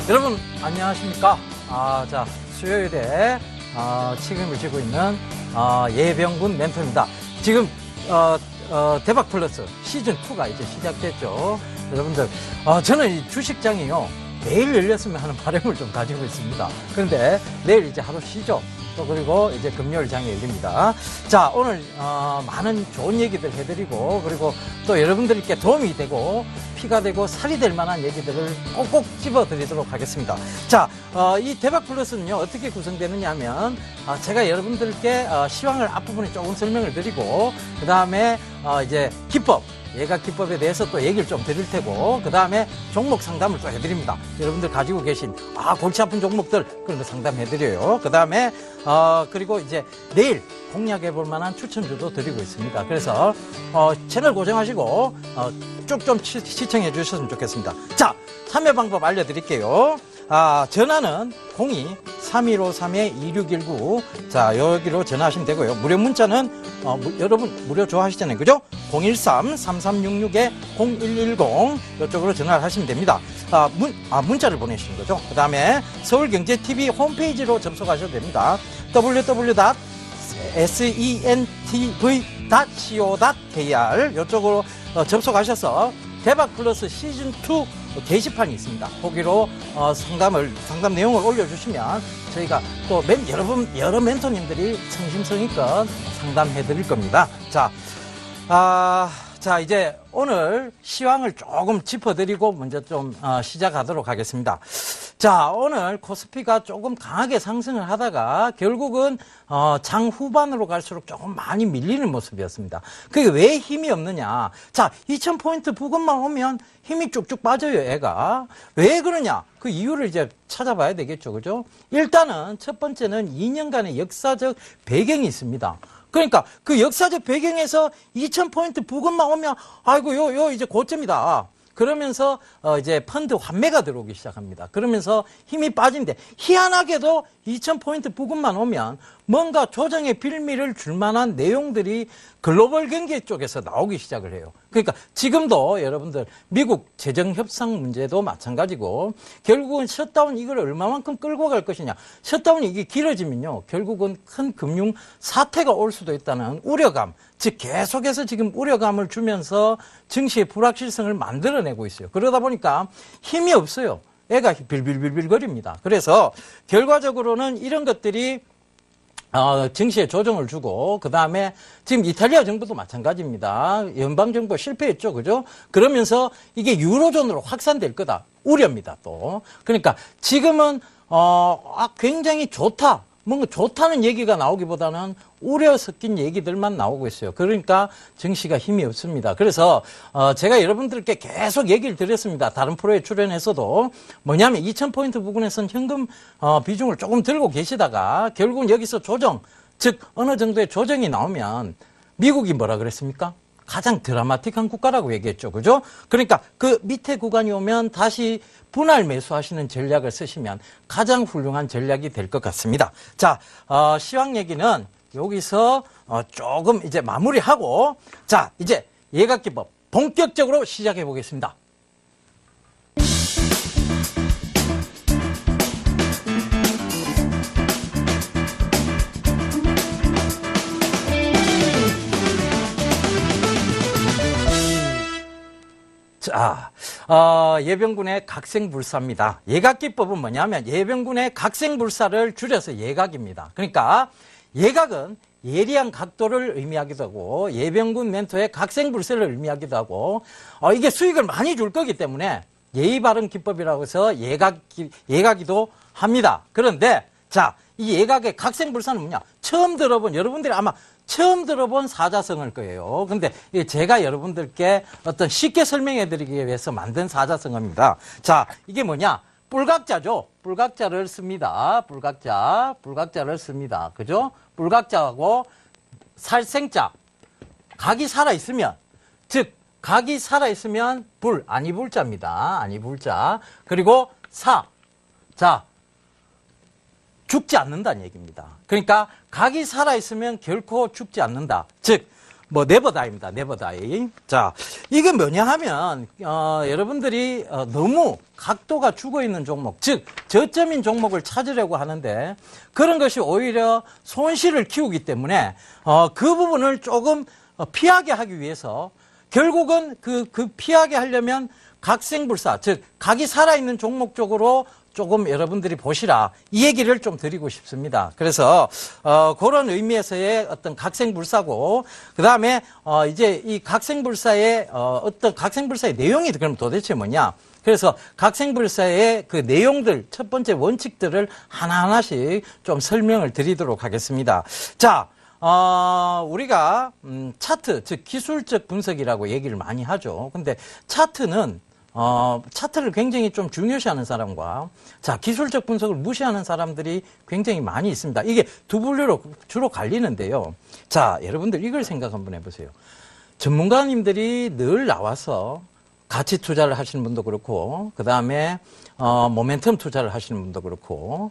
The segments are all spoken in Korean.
여러분 안녕하십니까? 자 수요일에 책임을 지고 있는 예병군 멘토입니다. 지금 대박 플러스 시즌 2가 이제 시작됐죠. 여러분들 저는 이 주식장이요 내일 열렸으면 하는 바람을 좀 가지고 있습니다. 그런데 내일 이제 하루 쉬죠. 또 그리고 이제 금요일 장이 열립니다. 자, 오늘 많은 좋은 얘기들 해드리고 그리고 또 여러분들께 도움이 되고 피가 되고 살이 될 만한 얘기들을 꼭꼭 집어드리도록 하겠습니다. 자, 이 대박 플러스는요 어떻게 구성되느냐 하면 제가 여러분들께 시황을 앞부분에 조금 설명을 드리고 그 다음에 이제 기법 예각 기법에 대해서 또 얘기를 좀 드릴 테고 그 다음에 종목 상담을 또 해드립니다. 여러분들 가지고 계신 골치 아픈 종목들 그런 거 상담해드려요. 그 다음에 그리고 이제 내일 공략해 볼 만한 추천주도 드리고 있습니다. 그래서 채널 고정하시고 쭉 좀 시청해 주셨으면 좋겠습니다. 자, 참여 방법 알려드릴게요. 전화는 02-3153-2619. 자, 여기로 전화하시면 되고요. 무료 문자는, 여러분 무료 좋아하시잖아요. 그죠? 013-3366-0110. 이쪽으로 전화를 하시면 됩니다. 문자를 보내시는 거죠. 그 다음에 서울경제TV 홈페이지로 접속하셔도 됩니다. www.sentv.co.kr. 이쪽으로 접속하셔서 대박 플러스 시즌2 게시판이 있습니다. 거기로 상담 내용을 올려주시면 저희가 또 여러 멘토님들이 성심성의껏 상담해 드릴 겁니다. 자, 이제 오늘 시황을 조금 짚어드리고 먼저 좀 시작하도록 하겠습니다. 자, 오늘 코스피가 조금 강하게 상승을 하다가 결국은 장 후반으로 갈수록 조금 많이 밀리는 모습이었습니다. 그게 왜 힘이 없느냐? 자, 2000포인트 부근만 오면 힘이 쭉쭉 빠져요, 애가. 왜 그러냐? 그 이유를 이제 찾아봐야 되겠죠, 그죠? 일단은 첫 번째는 2년간의 역사적 배경이 있습니다. 그러니까 그 역사적 배경에서 2000포인트 부근만 오면 아이고 요 이제 고점이다. 그러면서 이제 펀드 환매가 들어오기 시작합니다. 그러면서 힘이 빠진데 희한하게도 2000포인트 부근만 오면 뭔가 조정의 빌미를 줄 만한 내용들이 글로벌 경제 쪽에서 나오기 시작을 해요. 그러니까 지금도 여러분들 미국 재정 협상 문제도 마찬가지고 결국은 셧다운 이걸 얼마만큼 끌고 갈 것이냐. 셧다운이 이게 길어지면요. 결국은 큰 금융 사태가 올 수도 있다는 우려감. 즉 계속해서 지금 우려감을 주면서 증시의 불확실성을 만들어내고 있어요. 그러다 보니까 힘이 없어요. 애가 빌빌빌빌 거립니다. 그래서 결과적으로는 이런 것들이 증시에 조정을 주고 그 다음에 지금 이탈리아 정부도 마찬가지입니다. 연방정부 실패했죠. 그죠? 그러면서 이게 유로존으로 확산될 거다. 우려입니다. 또. 그러니까 지금은 굉장히 좋다. 뭔가 좋다는 얘기가 나오기보다는 우려 섞인 얘기들만 나오고 있어요. 그러니까 증시가 힘이 없습니다. 그래서 제가 여러분들께 계속 얘기를 드렸습니다. 다른 프로에 출연해서도 뭐냐면 2000포인트 부근에서는 현금 비중을 조금 들고 계시다가 결국은 여기서 조정, 즉 어느 정도의 조정이 나오면 미국이 뭐라 그랬습니까? 가장 드라마틱한 국가라고 얘기했죠. 그죠? 그러니까 그 밑에 구간이 오면 다시 분할 매수하시는 전략을 쓰시면 가장 훌륭한 전략이 될 것 같습니다. 자, 시황 얘기는 여기서 조금 이제 마무리하고 자, 이제 예각기법 본격적으로 시작해 보겠습니다. 자, 예병군의 각생불사입니다. 예각기법은 뭐냐면 예병군의 각생불사를 줄여서 예각입니다. 그러니까 예각은 예리한 각도를 의미하기도 하고 예병군 멘토의 각생불사를 의미하기도 하고 이게 수익을 많이 줄 거기 때문에 예의 바른 기법이라고 해서 예각이도 합니다. 그런데 자, 이 예각의 각생불사는 뭐냐? 여러분들이 아마 처음 들어본 사자성어일 거예요. 근데 제가 여러분들께 어떤 쉽게 설명해 드리기 위해서 만든 사자성어입니다. 자, 이게 뭐냐? 뿔각자죠. 뿔각자를 씁니다. 뿔각자를 씁니다. 그죠? 뿔각자하고 살생자. 각이 살아있으면, 즉, 각이 살아있으면 아니불자입니다. 아니불자. 그리고 사. 자, 죽지 않는다는 얘기입니다. 그러니까 각이 살아있으면 결코 죽지 않는다. 즉 뭐 네버다이입니다. 네버다이. 자, 이게 뭐냐 하면 여러분들이 너무 각도가 죽어 있는 종목, 즉 저점인 종목을 찾으려고 하는데 그런 것이 오히려 손실을 키우기 때문에 그 부분을 조금 피하게 하기 위해서 결국은 그 피하게 하려면 각생불사, 즉 각이 살아있는 종목 쪽으로 조금 여러분들이 보시라, 이 얘기를 좀 드리고 싶습니다. 그래서 그런 의미에서의 어떤 각생불사고, 그 다음에 이제 이 각생불사의 어떤 각생불사의 내용이 그럼 도대체 뭐냐? 그래서 각생불사의 그 내용들, 첫 번째 원칙들을 하나하나씩 좀 설명을 드리도록 하겠습니다. 자, 우리가 차트, 즉 기술적 분석이라고 얘기를 많이 하죠. 근데 차트는 차트를 굉장히 좀 중요시하는 사람과, 자, 기술적 분석을 무시하는 사람들이 굉장히 많이 있습니다. 이게 두 분류로 주로 갈리는데요. 자, 여러분들 이걸 생각 한번 해보세요. 전문가님들이 늘 나와서 가치 투자를 하시는 분도 그렇고, 그 다음에 모멘텀 투자를 하시는 분도 그렇고,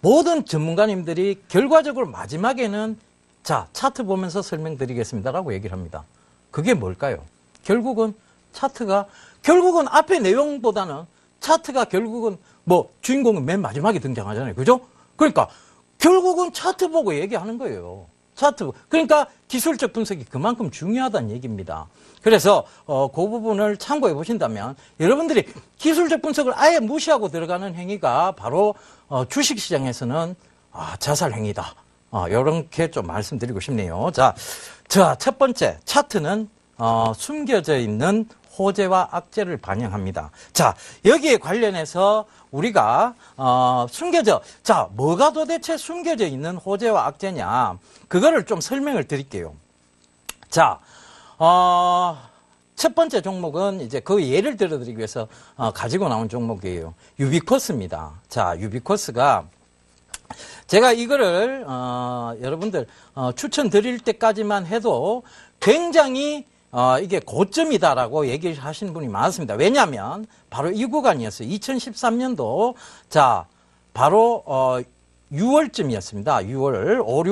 모든 전문가님들이 결과적으로 마지막에는 자, 차트 보면서 설명드리겠습니다라고 얘기를 합니다. 그게 뭘까요? 결국은 차트가, 결국은 앞에 내용보다는 차트가 결국은 뭐 주인공은 맨 마지막에 등장하잖아요. 그죠? 그러니까 결국은 차트 보고 얘기하는 거예요. 차트. 그러니까 기술적 분석이 그만큼 중요하다는 얘기입니다. 그래서 그 부분을 참고해 보신다면 여러분들이 기술적 분석을 아예 무시하고 들어가는 행위가 바로 주식시장에서는 자살 행위다. 이렇게 좀 말씀드리고 싶네요. 자, 첫 번째 차트는 숨겨져 있는 호재와 악재를 반영합니다. 자, 여기에 관련해서 우리가 자, 뭐가 도대체 숨겨져 있는 호재와 악재냐, 그거를 좀 설명을 드릴게요. 자, 첫 번째 종목은 이제 그 예를 들어드리기 위해서 가지고 나온 종목이에요. 유비쿼스입니다. 자, 유비쿼스가 제가 이거를 여러분들 추천드릴 때까지만 해도 굉장히 이게 고점이다라고 얘기를 하시는 분이 많았습니다. 왜냐하면 바로 이 구간이었어요. 2013년도 자 바로 6월쯤이었습니다. 6월, 5,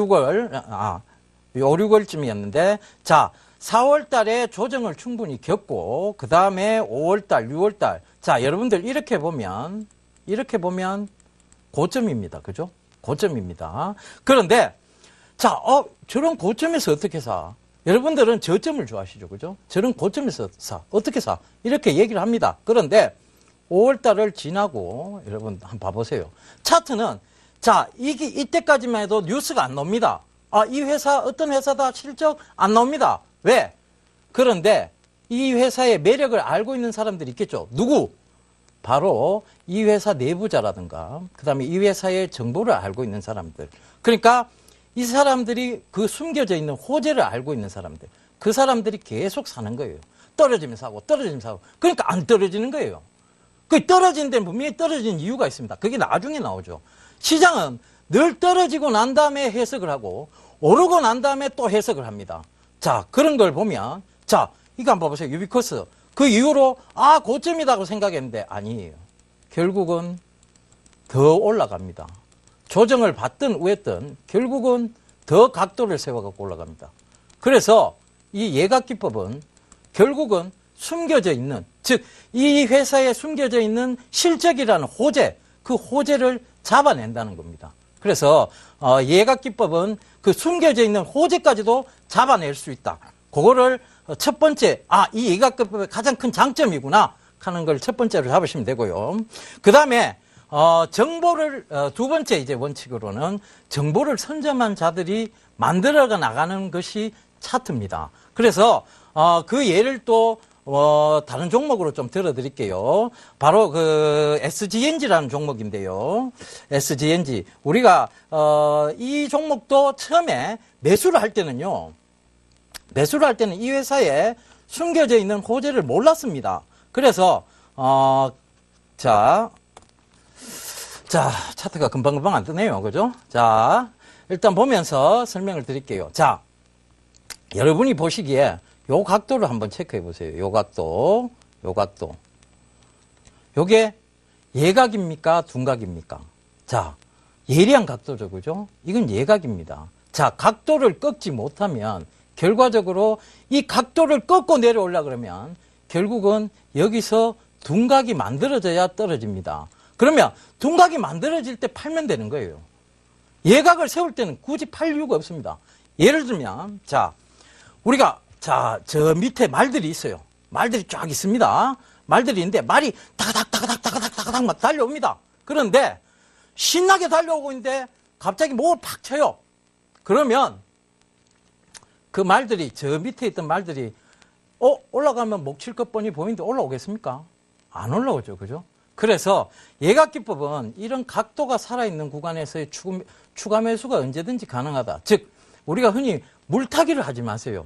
6월쯤이었는데 자 4월 달에 조정을 충분히 겪고 그 다음에 5월 달, 6월 달 자 여러분들 이렇게 보면 고점입니다. 그죠? 고점입니다. 그런데 자 저런 고점에서 어떻게 사? 여러분들은 저점을 좋아하시죠. 그죠? 저런 고점에서 사. 어떻게 사? 이렇게 얘기를 합니다. 그런데 5월달을 지나고 여러분 한번 봐보세요. 차트는 자 이때까지만 해도 뉴스가 안 나옵니다. 이 회사 어떤 회사다 실적 안 나옵니다. 왜? 그런데 이 회사의 매력을 알고 있는 사람들이 있겠죠. 누구? 바로 이 회사 내부자라든가 그 다음에 이 회사의 정보를 알고 있는 사람들. 그러니까 이 사람들이 그 숨겨져 있는 호재를 알고 있는 사람들, 그 사람들이 계속 사는 거예요. 떨어지면 사고 떨어지면 사고. 그러니까 안 떨어지는 거예요. 그 떨어진 데는 분명히 떨어진 이유가 있습니다. 그게 나중에 나오죠. 시장은 늘 떨어지고 난 다음에 해석을 하고 오르고 난 다음에 또 해석을 합니다. 자, 그런 걸 보면 자, 이거 한번 봐보세요. 유비쿼스. 그 이후로 고점이라고 생각했는데 아니에요. 결국은 더 올라갑니다. 조정을 받든 우했든 결국은 더 각도를 세워갖고 올라갑니다. 그래서 이 예각기법은 결국은 숨겨져 있는, 즉 이 회사에 숨겨져 있는 실적이라는 호재, 그 호재를 잡아낸다는 겁니다. 그래서 예각기법은 그 숨겨져 있는 호재까지도 잡아낼 수 있다. 그거를 첫 번째, 이 예각기법의 가장 큰 장점이구나 하는 걸 첫 번째로 잡으시면 되고요. 그 다음에 정보를 두 번째 이제 원칙으로는 정보를 선점한 자들이 만들어 나가는 것이 차트입니다. 그래서 그 예를 또 다른 종목으로 좀 들어드릴게요. 바로 그 SGNG라는 종목인데요. SGNG 우리가 이 종목도 처음에 매수를 할 때는 이 회사에 숨겨져 있는 호재를 몰랐습니다. 그래서 자, 차트가 금방금방 안 뜨네요. 그죠? 자, 일단 보면서 설명을 드릴게요. 자, 여러분이 보시기에 요 각도를 한번 체크해 보세요. 요 각도. 요게 예각입니까? 둔각입니까? 자, 예리한 각도죠. 그죠? 이건 예각입니다. 자, 각도를 꺾지 못하면 결과적으로 이 각도를 꺾고 내려오려 그러면 결국은 여기서 둔각이 만들어져야 떨어집니다. 그러면 둔각이 만들어질 때 팔면 되는 거예요. 예각을 세울 때는 굳이 팔 이유가 없습니다. 예를 들면, 자, 우리가, 자, 저 밑에 말들이 있어요. 말들이 쫙 있습니다. 말들이 있는데 말이 다가닥 막 달려옵니다. 그런데 신나게 달려오고 있는데 갑자기 목을 팍 쳐요. 그러면 그 말들이, 저 밑에 있던 말들이 올라가면 목 칠 것 뻔히 보이는데 올라오겠습니까? 안 올라오죠. 그죠? 그래서 예각기법은 이런 각도가 살아있는 구간에서의 추가 매수가 언제든지 가능하다. 즉, 우리가 흔히 물타기를 하지 마세요.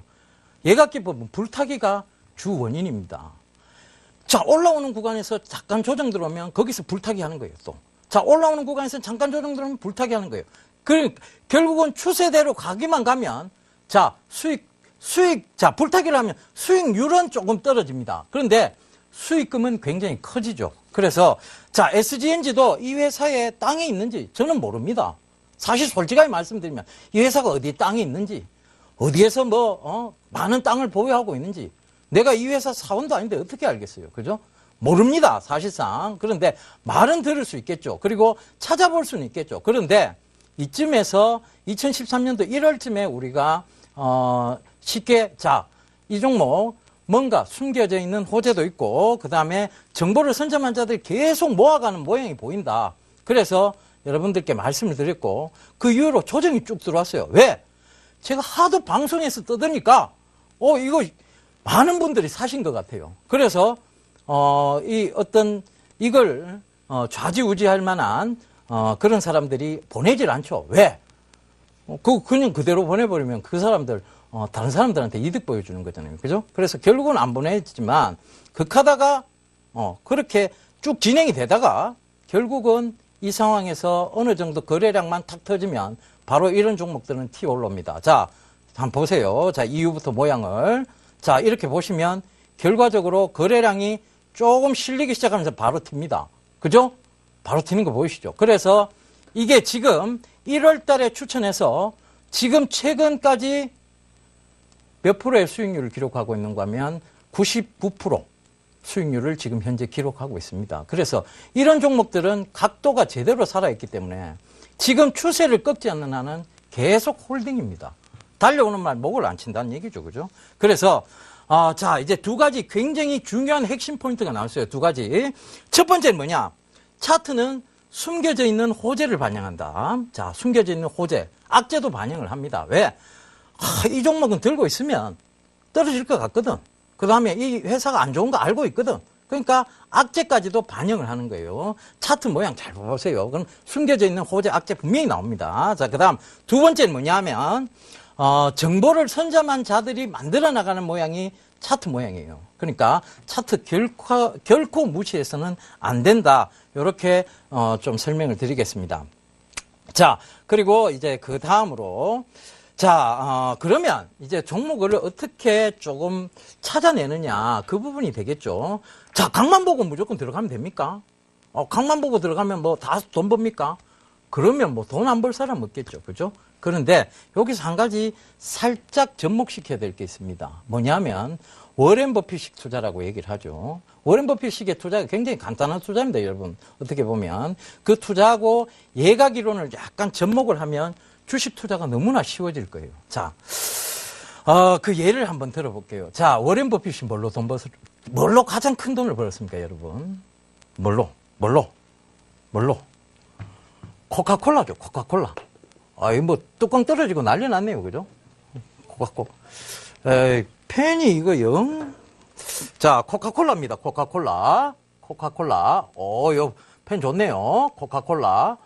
예각기법은 불타기가 주 원인입니다. 자, 올라오는 구간에서 잠깐 조정 들어오면 거기서 불타기 하는 거예요, 또. 자, 올라오는 구간에서 잠깐 조정 들어오면 불타기 하는 거예요. 결국은 추세대로 가기만 가면, 자, 자, 불타기를 하면 수익률은 조금 떨어집니다. 그런데 수익금은 굉장히 커지죠. 그래서, 자, SGNG도 이 회사에 땅이 있는지 저는 모릅니다. 사실 솔직하게 말씀드리면 이 회사가 어디 땅이 있는지, 어디에서 많은 땅을 보유하고 있는지, 내가 이 회사 사원도 아닌데 어떻게 알겠어요? 그죠? 모릅니다, 사실상. 그런데 말은 들을 수 있겠죠. 그리고 찾아볼 수는 있겠죠. 그런데 이쯤에서 2013년도 1월쯤에 우리가 쉽게, 자, 이 종목 뭔가 숨겨져 있는 호재도 있고, 그 다음에 정보를 선점한 자들이 계속 모아가는 모양이 보인다. 그래서 여러분들께 말씀을 드렸고, 그 이후로 조정이 쭉 들어왔어요. 왜? 제가 하도 방송에서 떠드니까 이거 많은 분들이 사신 것 같아요. 그래서 이걸 좌지우지할 만한 그런 사람들이 보내질 않죠. 왜? 그냥 그대로 보내버리면 그 사람들 다른 사람들한테 이득 보여주는 거잖아요. 그죠? 그래서 결국은 안 보내지만 극하다가 그렇게 쭉 진행이 되다가 결국은 이 상황에서 어느 정도 거래량만 탁 터지면 바로 이런 종목들은 튀어 올라옵니다. 자, 한번 보세요. 자, 이후부터 모양을. 자, 이렇게 보시면 결과적으로 거래량이 조금 실리기 시작하면서 바로 튑니다. 그죠? 바로 튀는 거 보이시죠? 그래서 이게 지금 1월 달에 추천해서 지금 최근까지 몇 프로의 수익률을 기록하고 있는가 하면 99% 수익률을 지금 현재 기록하고 있습니다. 그래서 이런 종목들은 각도가 제대로 살아있기 때문에 지금 추세를 꺾지 않는 한은 계속 홀딩입니다. 달려오는 말 목을 안 친다는 얘기죠. 그죠? 그래서 자, 이제 두 가지 굉장히 중요한 핵심 포인트가 나왔어요. 두 가지. 첫 번째는 뭐냐? 차트는 숨겨져 있는 호재를 반영한다. 자, 숨겨져 있는 호재. 악재도 반영을 합니다. 왜? 이 종목은 들고 있으면 떨어질 것 같거든. 그 다음에 이 회사가 안 좋은 거 알고 있거든. 그러니까 악재까지도 반영을 하는 거예요. 차트 모양 잘 보세요. 그럼 숨겨져 있는 호재, 악재 분명히 나옵니다. 자, 그 다음 두 번째는 뭐냐면 정보를 선점한 자들이 만들어 나가는 모양이 차트 모양이에요. 그러니까 차트 결코 무시해서는 안 된다. 이렇게 좀 설명을 드리겠습니다. 자, 그리고 이제 그 다음으로 자, 그러면 이제 종목을 어떻게 조금 찾아내느냐, 그 부분이 되겠죠. 자, 각만 보고 무조건 들어가면 됩니까? 각만 보고 들어가면 뭐 다 돈 법니까? 그러면 뭐 돈 안 벌 사람 없겠죠. 그죠? 그런데 여기서 한 가지 살짝 접목시켜야 될 게 있습니다. 뭐냐면 워렌 버핏식 투자라고 얘기를 하죠. 워렌 버핏식의 투자가 굉장히 간단한 투자입니다, 여러분. 어떻게 보면 그 투자하고 예각 이론을 약간 접목을 하면 주식 투자가 너무나 쉬워질 거예요. 자, 그 예를 한번 들어볼게요. 자, 워렌 버핏이 뭘로 가장 큰 돈을 벌었습니까, 여러분? 뭘로? 코카콜라죠, 코카콜라. 이 뭐 뚜껑 떨어지고 난리 났네요, 그죠? 코카콜라. 펜이 이거 자, 코카콜라입니다, 코카콜라. 요 펜 좋네요. 코카콜라.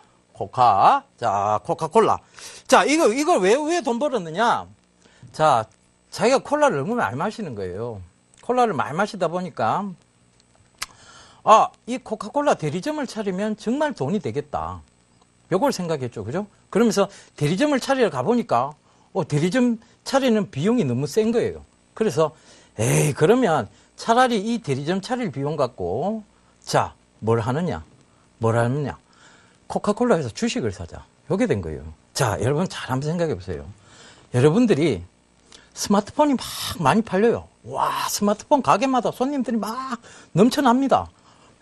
자, 코카콜라. 자, 이걸 왜 돈 벌었느냐? 자, 자기가 콜라를 너무 많이 마시는 거예요. 콜라를 많이 마시다 보니까, 이 코카콜라 대리점을 차리면 정말 돈이 되겠다. 요걸 생각했죠. 그죠? 그러면서 대리점을 차리러 가보니까, 대리점 차리는 비용이 너무 센 거예요. 그래서, 그러면 차라리 이 대리점 차릴 비용 갖고, 자, 뭘 하느냐? 코카콜라에서 주식을 사자. 요게 된 거예요. 자, 여러분 잘 한번 생각해 보세요. 여러분들이 스마트폰이 막 많이 팔려요. 와, 스마트폰 가게마다 손님들이 막 넘쳐납니다.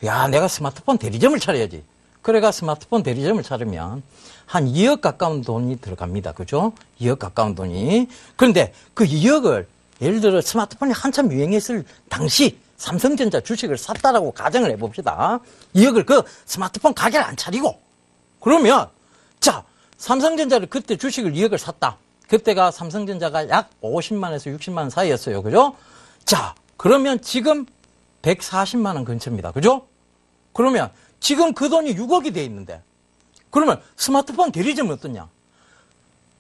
야, 내가 스마트폰 대리점을 차려야지. 그래가 스마트폰 대리점을 차리면 한 2억 가까운 돈이 들어갑니다. 그죠? 2억 가까운 돈이. 그런데 그 2억을 예를 들어 스마트폰이 한참 유행했을 당시 삼성전자 주식을 샀다라고 가정을 해봅시다. 2억을 그 스마트폰 가게를 안 차리고. 그러면, 자, 삼성전자를 그때 주식을 2억을 샀다. 그때가 삼성전자가 약 50만에서 60만 사이였어요. 그죠? 자, 그러면 지금 140만 원 근처입니다. 그죠? 그러면 지금 그 돈이 6억이 돼 있는데, 그러면 스마트폰 대리점은 어떠냐?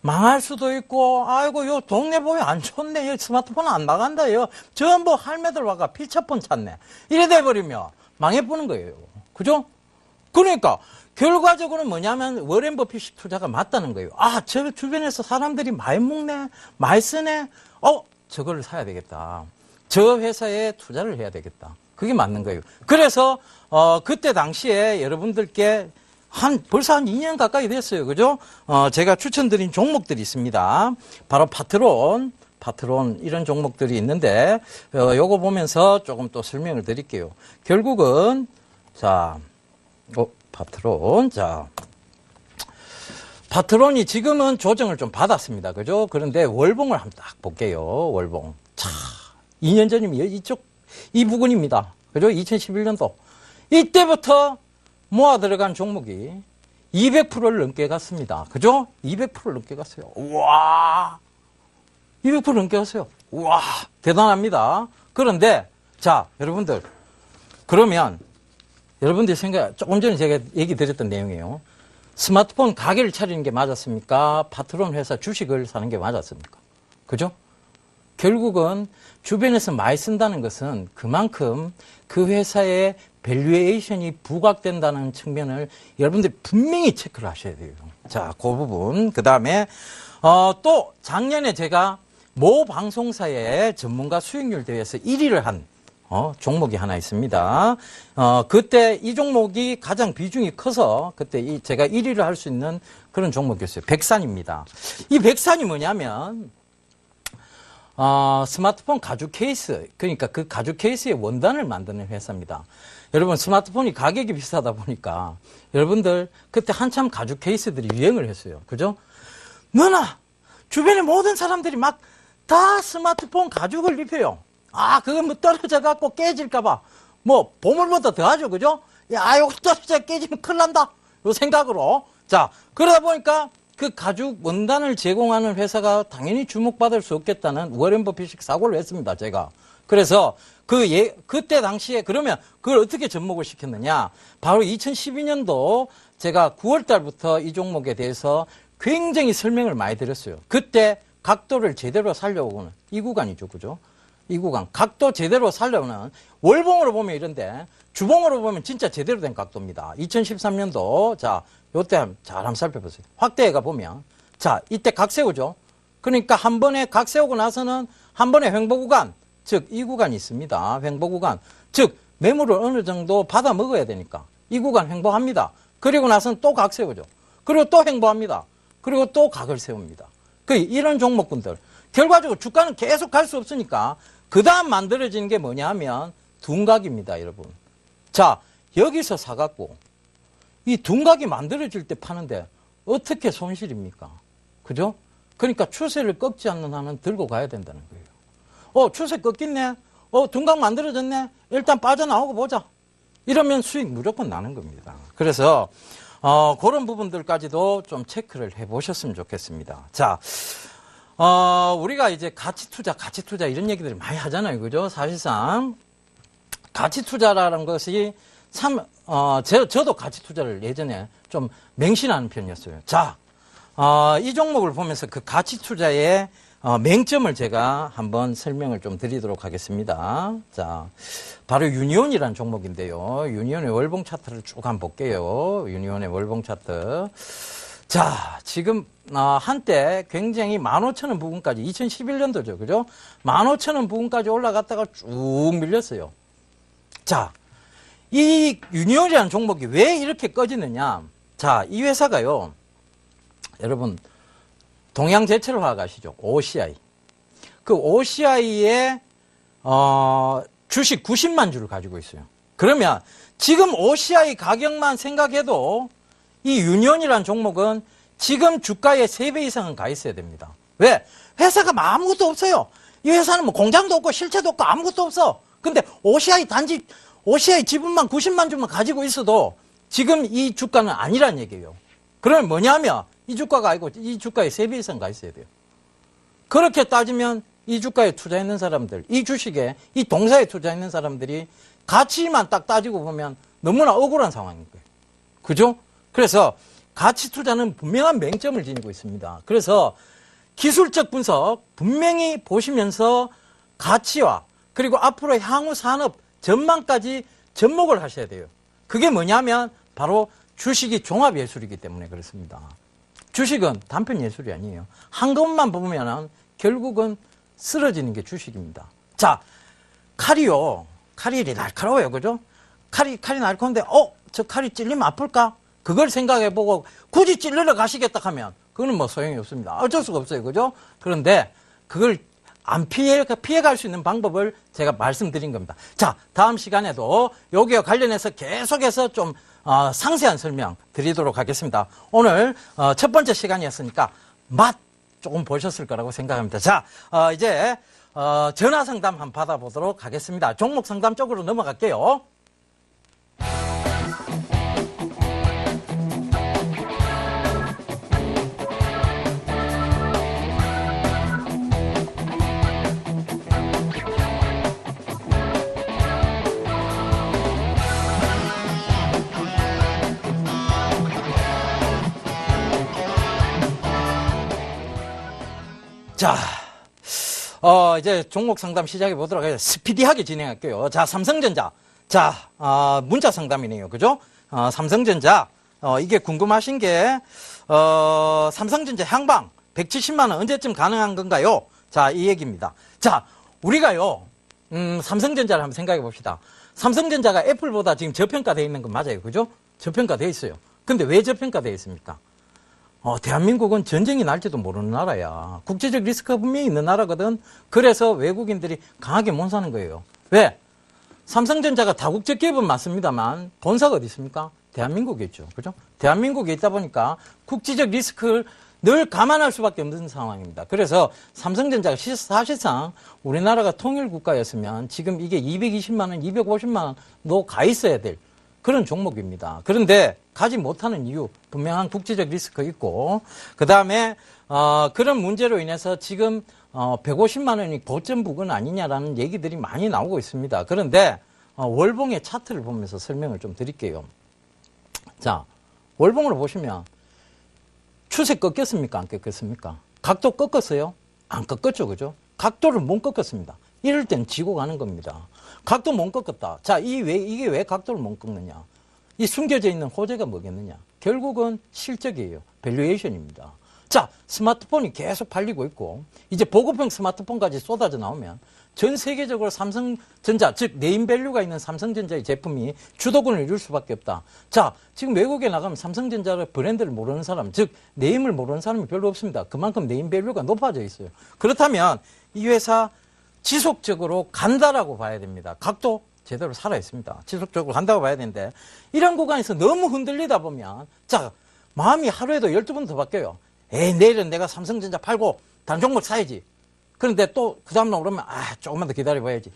망할 수도 있고, 아이고, 요 동네 보면 안 좋네. 요 스마트폰 안 나간다. 요 전부 할매들 와가 피처폰 찾네. 이래 돼버리면 망해보는 거예요. 그죠? 그러니까, 결과적으로 뭐냐면, 워렌 버핏 투자가 맞다는 거예요. 아, 저 주변에서 사람들이 많이 먹네, 많이 쓰네. 저거를 사야 되겠다. 저 회사에 투자를 해야 되겠다. 그게 맞는 거예요. 그래서, 그때 당시에 여러분들께 벌써 한 2년 가까이 됐어요. 그죠? 제가 추천드린 종목들이 있습니다. 바로 파트론, 이런 종목들이 있는데, 요거 보면서 조금 또 설명을 드릴게요. 결국은, 자, 파트론. 자, 파트론이 지금은 조정을 좀 받았습니다. 그죠? 그런데 월봉을 한번 딱 볼게요. 월봉. 자, 2년 전이면 이 부근입니다. 그죠? 2011년도. 이때부터 모아 들어간 종목이 200%를 넘게 갔습니다. 그죠? 200%를 넘게 갔어요. 우와! 200% 넘게 갔어요. 우와! 대단합니다. 그런데, 자, 여러분들. 그러면, 여러분들 조금 전에 제가 얘기 드렸던 내용이에요. 스마트폰 가게를 차리는 게 맞았습니까? 파트론 회사 주식을 사는 게 맞았습니까? 그죠? 결국은 주변에서 많이 쓴다는 것은 그만큼 그 회사의 밸류에이션이 부각된다는 측면을 여러분들이 분명히 체크를 하셔야 돼요. 자, 그 부분. 그 다음에, 또 작년에 제가 모 방송사의 전문가 수익률 대회에서 1위를 한 종목이 하나 있습니다. 그때 이 종목이 가장 비중이 커서 그때 제가 1위를 할 수 있는 그런 종목이었어요. 백산입니다. 이 백산이 뭐냐면, 스마트폰 가죽 케이스, 그러니까 그 가죽 케이스의 원단을 만드는 회사입니다. 여러분, 스마트폰이 가격이 비싸다 보니까 여러분들 그때 한참 가죽 케이스들이 유행을 했어요. 그죠? 너나 주변의 모든 사람들이 막 다 스마트폰 가죽을 입혀요. 그건 뭐 떨어져 갖고 깨질까봐 뭐 보물보다 더 하죠. 그죠? 야, 이거 떨어져 깨지면 큰일 난다. 요 생각으로. 자, 그러다 보니까 그 가죽 원단을 제공하는 회사가 당연히 주목받을 수 없겠다는 워렌 버핏이 사고를 했습니다, 제가. 그래서 그때 당시에 그러면 그걸 어떻게 접목을 시켰느냐. 바로 2012년도 제가 9월 달부터 이 종목에 대해서 굉장히 설명을 많이 드렸어요. 그때 각도를 제대로 살려오고는 이 구간이죠, 그죠? 이 구간. 각도 제대로 살려오는 월봉으로 보면 이런데 주봉으로 보면 진짜 제대로 된 각도입니다. 2013년도, 자, 요때 잘 한번 살펴보세요. 확대해가 보면, 자, 이때 각 세우죠? 그러니까 한 번에 각 세우고 나서는 한 번에 횡보 구간, 즉, 이 구간이 있습니다. 횡보 구간. 즉, 매물을 어느 정도 받아 먹어야 되니까. 이 구간 횡보합니다. 그리고 나서는 또 각 세우죠. 그리고 또 횡보합니다. 그리고 또 각을 세웁니다. 이런 종목군들. 결과적으로 주가는 계속 갈 수 없으니까, 그 다음 만들어지는 게 뭐냐 하면, 둔각입니다, 여러분. 자, 여기서 사갖고, 이 둔각이 만들어질 때 파는데, 어떻게 손실입니까? 그죠? 그러니까 추세를 꺾지 않는 한은 들고 가야 된다는 거예요. 추세 꺾였네? 둔각 만들어졌네? 일단 빠져나오고 보자. 이러면 수익 무조건 나는 겁니다. 그래서, 그런 부분들까지도 좀 체크를 해 보셨으면 좋겠습니다. 자, 우리가 이제 가치 투자 이런 얘기들을 많이 하잖아요. 그죠? 사실상, 가치 투자라는 것이 참, 저도 가치 투자를 예전에 좀 맹신하는 편이었어요. 자, 이 종목을 보면서 그 가치 투자의 맹점을 제가 한번 설명을 좀 드리도록 하겠습니다. 자, 바로 유니온이라는 종목인데요. 유니온의 월봉 차트를 쭉 한번 볼게요. 유니온의 월봉 차트. 자, 지금, 한때 굉장히 15,000원 부근까지, 2011년도죠. 그죠? 15,000원 부근까지 올라갔다가 쭉 밀렸어요. 자, 이 유니온이라는 종목이 왜 이렇게 꺼지느냐. 자, 이 회사가요. 여러분, 동양제철화학 아시죠? OCI. 그 OCI의 주식 90만 주를 가지고 있어요. 그러면 지금 OCI 가격만 생각해도 이 유니온이라는 종목은 지금 주가의 3배 이상은 가 있어야 됩니다. 왜? 회사가 아무것도 없어요. 이 회사는 뭐 공장도 없고 실체도 없고 아무것도 없어. 근데 OCI 지분만 90만 주만 가지고 있어도 지금 이 주가는 아니란 얘기예요. 그러면 뭐냐면 이 주가가 아니고 이 주가의 3배 이상 가 있어야 돼요. 그렇게 따지면 이 주가에 투자했는 사람들, 이 주식에, 이 동사에 투자했는 사람들이 가치만 딱 따지고 보면 너무나 억울한 상황인 거예요. 그죠? 그래서 가치 투자는 분명한 맹점을 지니고 있습니다. 그래서 기술적 분석 분명히 보시면서 가치와 그리고 앞으로의 향후 산업 전망까지 접목을 하셔야 돼요. 그게 뭐냐면 바로 주식이 종합예술이기 때문에 그렇습니다. 주식은 단편 예술이 아니에요. 한 것만 보면 결국은 쓰러지는 게 주식입니다. 자, 칼이요. 칼이 날카로워요. 그죠? 칼이 날카로운데, 저 칼이 찔리면 아플까? 그걸 생각해보고 굳이 찔러러 가시겠다 하면 그거는 뭐 소용이 없습니다. 어쩔 수가 없어요. 그죠? 그런데 그걸 안 피해갈 수 있는 방법을 제가 말씀드린 겁니다. 자, 다음 시간에도 여기와 관련해서 계속해서 좀 상세한 설명 드리도록 하겠습니다. 오늘 첫 번째 시간이었으니까 맛 조금 보셨을 거라고 생각합니다. 자, 이제 전화 상담 한번 받아보도록 하겠습니다. 종목 상담 쪽으로 넘어갈게요. 자, 이제 종목 상담 시작해 보도록 하겠습니다. 스피디하게 진행할게요. 자, 삼성전자. 자, 문자 상담이네요. 그죠? 삼성전자. 이게 궁금하신 게, 삼성전자 향방 170만원 언제쯤 가능한 건가요? 자, 이 얘기입니다. 자, 우리가요, 삼성전자를 한번 생각해 봅시다. 삼성전자가 애플보다 지금 저평가되어 있는 건 맞아요. 그죠? 저평가되어 있어요. 근데 왜 저평가되어 있습니까? 대한민국은 전쟁이 날지도 모르는 나라야. 국제적 리스크가 분명히 있는 나라거든. 그래서 외국인들이 강하게 못 사는 거예요. 왜? 삼성전자가 다국적 기업은 맞습니다만 본사가 어디 있습니까? 대한민국에 있죠. 그죠? 대한민국에 있다 보니까 국제적 리스크를 늘 감안할 수밖에 없는 상황입니다. 그래서 삼성전자가 사실상 우리나라가 통일국가였으면 지금 이게 220만 원, 250만 원도 가 있어야 될 그런 종목입니다. 그런데 가지 못하는 이유 분명한 국제적 리스크 있고 그 다음에 그런 문제로 인해서 지금 150만 원이 고점 부근 아니냐라는 얘기들이 많이 나오고 있습니다. 그런데 월봉의 차트를 보면서 설명을 좀 드릴게요. 자, 월봉으로 보시면 추세 꺾였습니까? 안 꺾였습니까? 각도 꺾었어요? 안 꺾었죠. 그죠? 각도를 못 꺾었습니다. 이럴 땐 지고 가는 겁니다. 각도 못 꺾었다. 자, 이게 왜 각도를 못 꺾느냐? 이 숨겨져 있는 호재가 뭐겠느냐? 결국은 실적이에요. 밸류에이션입니다. 자, 스마트폰이 계속 팔리고 있고 이제 보급형 스마트폰까지 쏟아져 나오면 전 세계적으로 삼성전자, 즉 네임밸류가 있는 삼성전자의 제품이 주도권을 이룰 수밖에 없다. 자, 지금 외국에 나가면 삼성전자의 브랜드를 모르는 사람, 즉 네임을 모르는 사람이 별로 없습니다. 그만큼 네임밸류가 높아져 있어요. 그렇다면 이 회사 지속적으로 간다라고 봐야 됩니다. 각도 제대로 살아있습니다. 지속적으로 간다고 봐야 되는데 이런 구간에서 너무 흔들리다 보면 자, 마음이 하루에도 12번 더 바뀌어요. 내일은 내가 삼성전자 팔고 다른 종목 사야지. 그런데 또 그 다음날 오르면 조금만 더 기다려봐야지.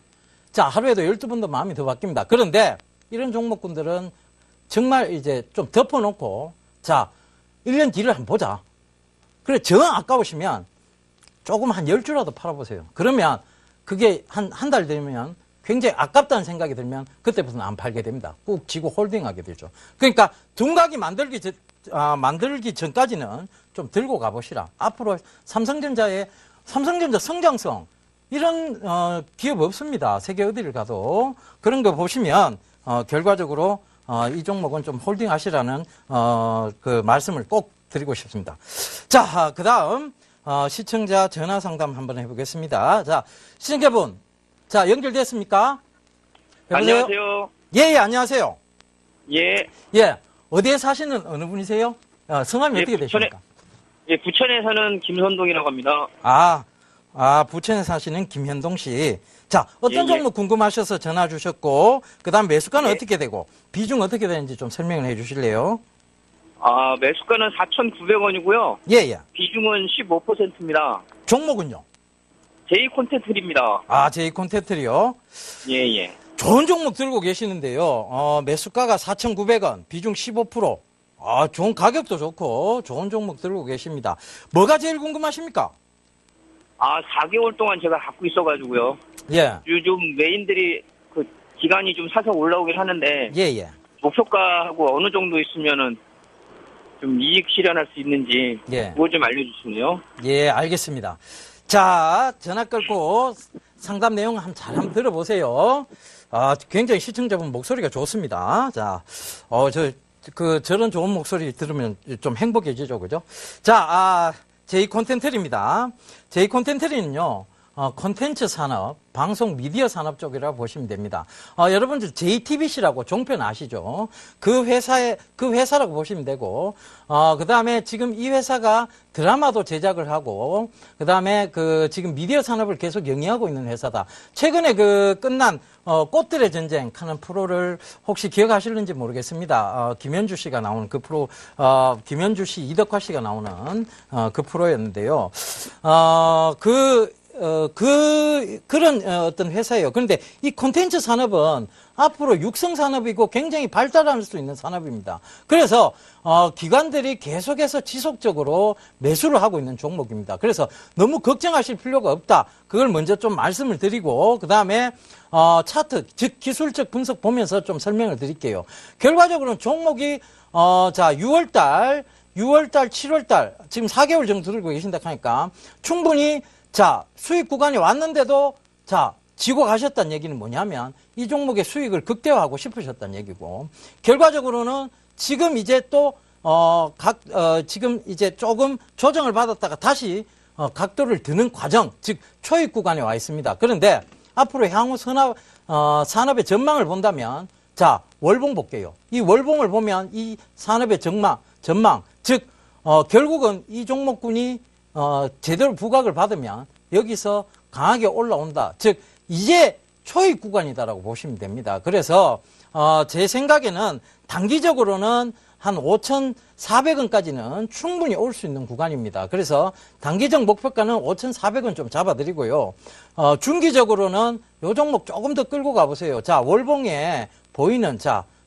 자, 하루에도 12번 더 마음이 더 바뀝니다. 그런데 이런 종목군들은 정말 이제 좀 덮어놓고 자, 1년 뒤를 한번 보자. 그래, 정 아까우시면 조금 한 10주라도 팔아보세요. 그러면 그게 한 달 되면 굉장히 아깝다는 생각이 들면 그때부터는 안 팔게 됩니다. 꾹 쥐고 홀딩하게 되죠. 그러니까 둔각이 만들기 전까지는 좀 들고 가보시라. 앞으로 삼성전자 성장성 이런 기업 없습니다. 세계 어디를 가도 그런 거 보시면 결과적으로 이 종목은 좀 홀딩하시라는 그 말씀을 꼭 드리고 싶습니다. 자, 그다음 시청자 전화 상담 한번 해보겠습니다. 자, 시청자분, 자, 연결됐습니까? 여보세요? 안녕하세요. 예, 안녕하세요. 예. 예, 어디에 사시는 어느 분이세요? 성함이 예, 어떻게 되십니까? 부천에 사는 김선동이라고 합니다. 아, 부천에 사시는 김현동 씨. 자, 어떤 예, 예. 종목 궁금하셔서 전화 주셨고, 그 다음 매수가는 예. 어떻게 되고, 비중 어떻게 되는지 좀 설명을 해 주실래요? 매수가는 4,900원이고요. 예, 예. 비중은 15%입니다. 종목은요? 제이 콘텐츠입니다. 아, 제이 콘텐트리요. 예, 예. 좋은 종목 들고 계시는데요. 매수가가 4,900원, 비중 15%. 아, 좋은 가격도 좋고, 좋은 종목 들고 계십니다. 뭐가 제일 궁금하십니까? 4개월 동안 제가 갖고 있어가지고요. 예, 요즘 메인들이 그 기간이 좀 사서 올라오긴 하는데, 예, 예. 목표가하고 어느 정도 있으면은 좀 이익 실현할 수 있는지, 예. 그거 좀 알려주시네요. 예, 알겠습니다. 자, 전화 끊고 상담 내용 한번 들어보세요. 굉장히 시청자분 목소리가 좋습니다. 자, 저런 좋은 목소리 들으면 좀 행복해지죠, 그죠? 자, 제이 콘텐트리입니다. 제이 콘텐트리는요, 콘텐츠 산업, 방송 미디어 산업 쪽이라고 보시면 됩니다. 여러분들 JTBC라고 종편 아시죠? 그 회사라고 보시면 되고, 그 다음에 지금 이 회사가 드라마도 제작을 하고, 그 다음에 지금 미디어 산업을 계속 영위하고 있는 회사다. 최근에 끝난, 꽃들의 전쟁 하는 프로를 혹시 기억하실는지 모르겠습니다. 김현주 씨가 나오는 그 프로, 김현주 씨, 이덕화 씨가 나오는, 그 프로였는데요. 그런 어떤 회사예요. 그런데 이 콘텐츠 산업은 앞으로 육성 산업이고 굉장히 발달할 수 있는 산업입니다. 그래서 기관들이 계속해서 지속적으로 매수를 하고 있는 종목입니다. 그래서 너무 걱정하실 필요가 없다. 그걸 먼저 좀 말씀을 드리고 그 다음에 차트, 즉 기술적 분석 보면서 좀 설명을 드릴게요. 결과적으로는 종목이 6월달, 7월달 지금 4개월 정도 들고 계신다 하니까 충분히 수익 구간이 왔는데도, 지고 가셨다는 얘기는 뭐냐면, 이 종목의 수익을 극대화하고 싶으셨다는 얘기고, 결과적으로는 지금 이제 또, 지금 이제 조금 조정을 받았다가 다시, 각도를 드는 과정, 즉, 초입 구간에 와 있습니다. 그런데, 앞으로 향후 산업의 전망을 본다면, 월봉 볼게요. 이 월봉을 보면 이 산업의 전망, 즉, 결국은 이 종목군이 제대로 부각을 받으면 여기서 강하게 올라온다. 즉 이제 초입 구간이다라고 보시면 됩니다. 그래서 제 생각에는 단기적으로는 한 5,400원까지는 충분히 올 수 있는 구간입니다. 그래서 단기적 목표가는 5,400원 좀 잡아드리고요. 중기적으로는 요 종목 조금 더 끌고 가보세요. 월봉에 보이는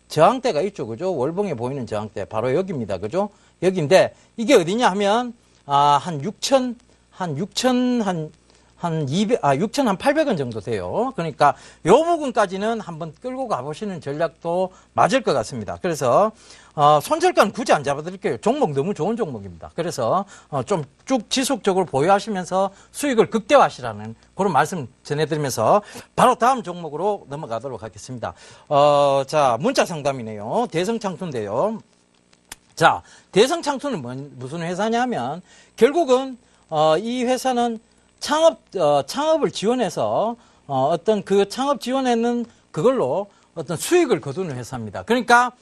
저항대가 있죠. 그죠? 월봉에 보이는 저항대 바로 여기입니다. 그죠? 여기인데 이게 어디냐 하면 한 6,800원 정도 돼요. 그러니까 요 부분까지는 한번 끌고 가보시는 전략도 맞을 것 같습니다. 그래서 손절가는 굳이 안 잡아드릴게요. 종목 너무 좋은 종목입니다. 그래서 좀 쭉 지속적으로 보유하시면서 수익을 극대화하시라는 그런 말씀 전해드리면서 바로 다음 종목으로 넘어가도록 하겠습니다. 문자 상담이네요. 대성창투인데요. 대성창투는 무슨 회사냐면 결국은 이 회사는 창업을 지원해서 어떤 그 창업 지원에는 그걸로 어떤 수익을 거두는 회사입니다. 그러니까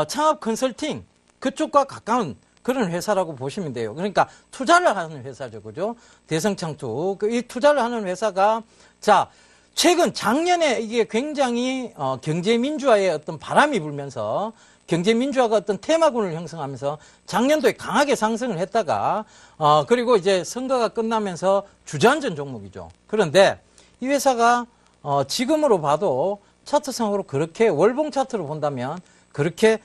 창업 컨설팅 그쪽과 가까운 그런 회사라고 보시면 돼요. 그러니까 투자를 하는 회사죠, 그죠? 대성창투 이 투자를 하는 회사가 최근 작년에 이게 굉장히 경제민주화의 어떤 바람이 불면서 경제민주화가 어떤 테마군을 형성하면서 작년도에 강하게 상승을 했다가 그리고 이제 선거가 끝나면서 주저앉은 종목이죠. 그런데 이 회사가 지금으로 봐도 차트상으로 그렇게 월봉 차트로 본다면 그렇게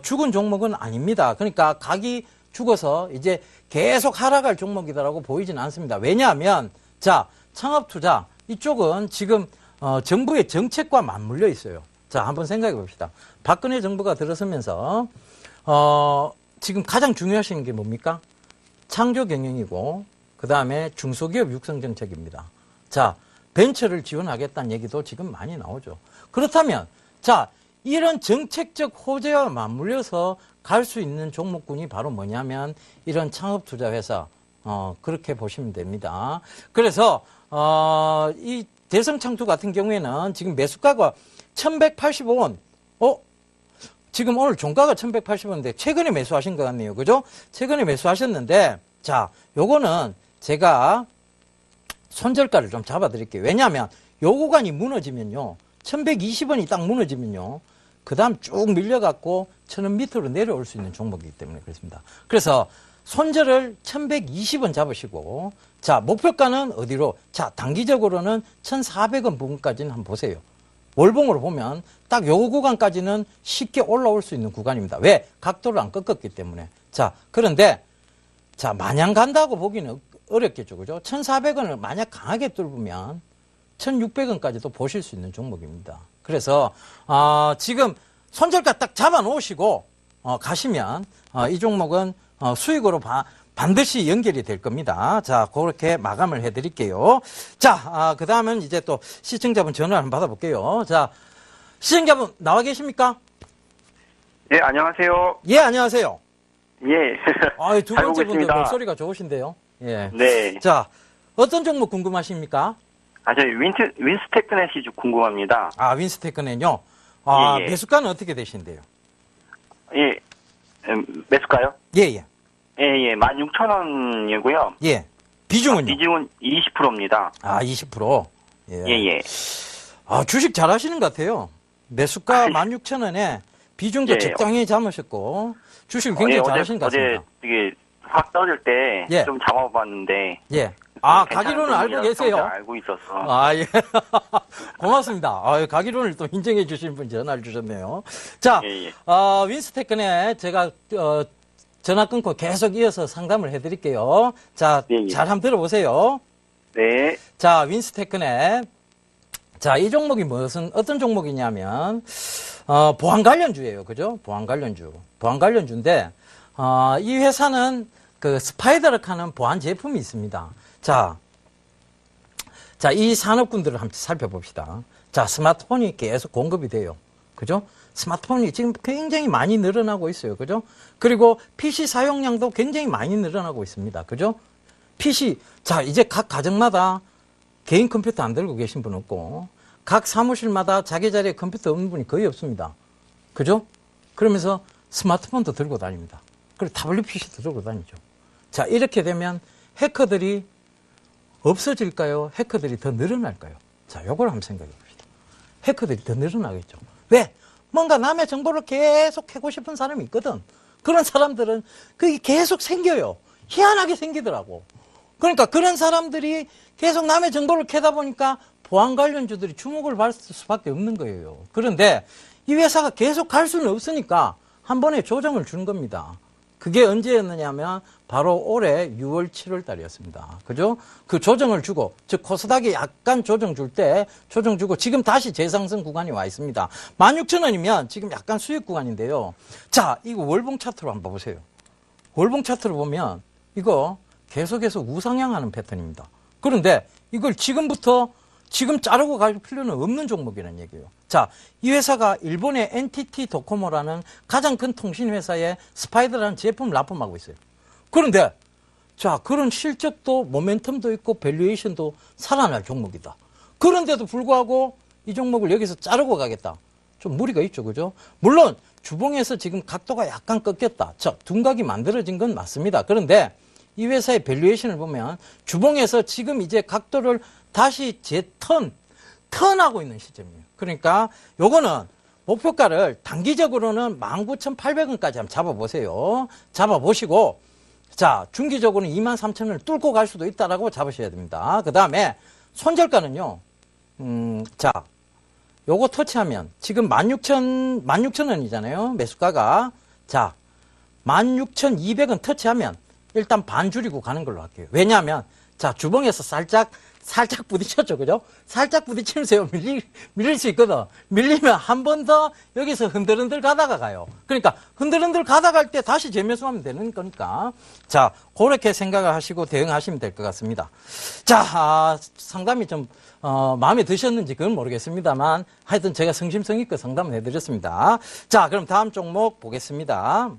죽은 종목은 아닙니다. 그러니까 각이 죽어서 이제 계속 하락할 종목이다라고 보이지는 않습니다. 왜냐하면 창업투자 이쪽은 지금 정부의 정책과 맞물려 있어요. 한번 생각해 봅시다. 박근혜 정부가 들어서면서 지금 가장 중요하신 게 뭡니까? 창조 경영이고 그 다음에 중소기업 육성 정책입니다. 벤처를 지원하겠다는 얘기도 지금 많이 나오죠. 그렇다면 이런 정책적 호재와 맞물려서 갈 수 있는 종목군이 바로 뭐냐면 이런 창업투자회사 그렇게 보시면 됩니다. 그래서 이 대성창투 같은 경우에는 지금 매수가가 1,185원. 지금 오늘 종가가 1,180원인데 최근에 매수하신 것 같네요. 그죠? 최근에 매수하셨는데 요거는 제가 손절가를 좀 잡아드릴게요. 왜냐하면 요 구간이 무너지면요. 1120원이 딱 무너지면요. 그 다음 쭉 밀려갖고 1000원 밑으로 내려올 수 있는 종목이기 때문에 그렇습니다. 그래서 손절을 1120원 잡으시고, 자, 목표가는 어디로? 자, 단기적으로는 1400원 부분까지는 한번 보세요. 월봉으로 보면 딱 요 구간까지는 쉽게 올라올 수 있는 구간입니다. 왜? 각도를 안 꺾었기 때문에. 자, 그런데, 자, 마냥 간다고 보기는 어렵겠죠. 그죠? 1400원을 만약 강하게 뚫으면 1600원까지도 보실 수 있는 종목입니다. 그래서, 지금 손절가 딱 잡아 놓으시고, 가시면, 이 종목은 수익으로 반드시 연결이 될 겁니다. 자, 그렇게 마감을 해드릴게요. 자, 그 다음은 이제 또 시청자분 전화를 한번 받아볼게요. 자, 시청자분 나와 계십니까? 예, 안녕하세요. 예, 안녕하세요. 예. 두 잘 보고 번째 분도 있습니다. 목소리가 좋으신데요. 예. 네. 자, 어떤 종목 궁금하십니까? 저희 윈스테크넷이 좀 궁금합니다. 윈스테크는요. 예. 매수가는 어떻게 되신대요? 예. 매수가요? 예, 예. 예, 16,000원이고요. 예. 비중은요? 비중은 20%입니다. 20%. 예. 예. 주식 잘 하시는 것 같아요. 매수가 16,000원에 비중도 예. 적당히 잡으셨고, 주식을 굉장히 잘 하시는 것 같습니다. 어제 되게 확 떨어질 때 예. 좀 잡아봤는데. 예. 괜찮은 가기로는 알고 종목이라서 계세요? 알고 있었어. 예. 고맙습니다. 가기론을 또 인정해 주신 분 전화를 주셨네요. 자, 예. 윈스테크네 제가, 전화 끊고 계속 이어서 상담을 해드릴게요. 자, 예. 잘 한번 들어보세요. 네. 자, 윈스테크네. 자, 이 종목이 어떤 종목이냐면, 보안 관련주예요. 그죠? 보안 관련주. 보안 관련주인데, 이 회사는 그 스파이더락 하는 보안 제품이 있습니다. 자, 이 산업군들을 한번 살펴봅시다. 자, 스마트폰이 계속 공급이 돼요. 그죠? 스마트폰이 지금 굉장히 많이 늘어나고 있어요. 그죠? 그리고 PC 사용량도 굉장히 많이 늘어나고 있습니다. 그죠? PC, 자, 이제 각 가정마다 개인 컴퓨터 안 들고 계신 분 없고, 각 사무실마다 자기 자리에 컴퓨터 없는 분이 거의 없습니다. 그죠? 그러면서 스마트폰도 들고 다닙니다. 그리고 타블릿 PC도 들고 다니죠. 자, 이렇게 되면 해커들이 없어질까요? 해커들이 더 늘어날까요? 자, 요걸 한번 생각해 봅시다. 해커들이 더 늘어나겠죠. 왜? 뭔가 남의 정보를 계속 캐고 싶은 사람이 있거든. 그런 사람들은 그게 계속 생겨요. 희한하게 생기더라고. 그러니까 그런 사람들이 계속 남의 정보를 캐다 보니까 보안 관련주들이 주목을 받을 수밖에 없는 거예요. 그런데 이 회사가 계속 갈 수는 없으니까 한 번에 조정을 준 겁니다. 그게 언제였느냐면 바로 올해 6월, 7월 달이었습니다. 그죠? 그 조정을 주고, 즉 코스닥이 약간 조정 줄 때 조정 주고 지금 다시 재상승 구간이 와 있습니다. 16,000원이면 지금 약간 수익 구간인데요. 자, 이거 월봉 차트로 한번 보세요. 월봉 차트로 보면 이거 계속해서 우상향하는 패턴입니다. 그런데 이걸 지금 자르고 갈 필요는 없는 종목이라는 얘기예요. 자, 이 회사가 일본의 NTT 도코모라는 가장 큰 통신회사의 스파이더라는 제품을 납품하고 있어요. 그런데, 자, 그런 실적도 모멘텀도 있고 밸류에이션도 살아날 종목이다. 그런데도 불구하고 이 종목을 여기서 자르고 가겠다. 좀 무리가 있죠. 그죠? 물론, 주봉에서 지금 각도가 약간 꺾였다. 자, 둔각이 만들어진 건 맞습니다. 그런데 이 회사의 밸류에이션을 보면 주봉에서 지금 이제 각도를 다시 턴하고 있는 시점이에요. 그러니까 요거는 목표가를 단기적으로는 19,800원까지 한번 잡아보세요. 잡아보시고, 자, 중기적으로는 23,000원을 뚫고 갈 수도 있다라고 잡으셔야 됩니다. 그 다음에 손절가는요, 자, 요거 터치하면 지금 16,000원이잖아요. 매수가가. 자, 16,200원 터치하면 일단 반 줄이고 가는 걸로 할게요. 왜냐하면, 자, 주봉에서 살짝 부딪혔죠. 그죠? 살짝 부딪히면서 밀릴 수 있거든. 밀리면 한 번 더 여기서 흔들흔들 가다가 가요. 그러니까 흔들흔들 가다 갈 때 다시 재매수하면 되는 거니까. 자, 그렇게 생각을 하시고 대응하시면 될 것 같습니다. 자, 상담이 좀, 마음에 드셨는지 그건 모르겠습니다만 하여튼 제가 성심성의껏 상담을 해드렸습니다. 자, 그럼 다음 종목 보겠습니다.